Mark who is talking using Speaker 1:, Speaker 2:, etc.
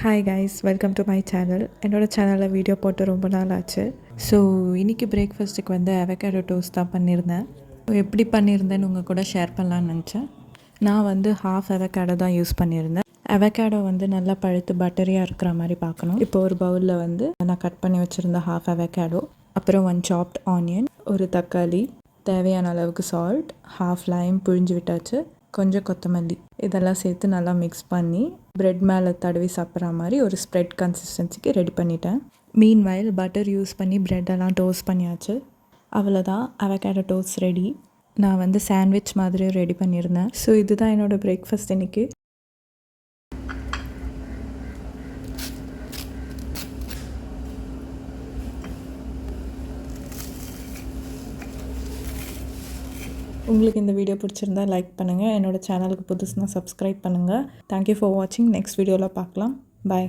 Speaker 1: Hi guys, welcome to my channel. என்னோடய சேனலில் video போட்டு ரொம்ப நாள் ஆச்சு. ஸோ இன்றைக்கி பிரேக்ஃபாஸ்ட்டுக்கு வந்து அவகேடோ டோஸ்ட் தான் பண்ணியிருந்தேன். எப்படி பண்ணியிருந்தேன்னு உங்கள் கூட ஷேர் பண்ணலான்னு நினச்சேன். நான் வந்து ஹாஃப் அவகேடோ தான் யூஸ் பண்ணியிருந்தேன். அவகேடோ வந்து நல்லா பழுத்து பட்டரியாக இருக்கிற மாதிரி பார்க்கணும். இப்போ ஒரு பவுலில் வந்து நான் கட் பண்ணி வச்சுருந்த ஹாஃப் அவகேடோ, அப்புறம் 1 சாப்ட் ஆனியன், ஒரு தக்காளி, தேவையான அளவுக்கு சால்ட், ஹாஃப் லைம் புழிஞ்சு விட்டாச்சு, கொஞ்சம் கொத்தமல்லி, இதெல்லாம் சேர்த்து நல்லா மிக்ஸ் பண்ணி ப்ரெட் மேலே தடவி சாப்பிட்ற மாதிரி ஒரு ஸ்ப்ரெட் கன்சிஸ்டன்சிக்கு ரெடி பண்ணிட்டேன். மீன்வைல் பட்டர் யூஸ் பண்ணி ப்ரெட்டெல்லாம் டோஸ்ட் பண்ணியாச்சு. அவ்வளோதான், அவகேடோ டோஸ்ட் ரெடி. நான் வந்து சாண்ட்விச் மாதிரியும் ரெடி பண்ணியிருந்தேன். ஸோ இதுதான் என்னோடய பிரேக்ஃபாஸ்ட் இன்றைக்கி. உங்களுக்கு இந்த வீடியோ பிடிச்சிருந்தா லைக் பண்ணுங்கள். என்னோடய சேனலுக்கு புதுசுனா சப்ஸ்கிரைப் பண்ணுங்கள். தேங்க்யூ ஃபார் வாட்சிங். நெக்ஸ்ட் வீடியோவில் பார்க்கலாம். பாய்.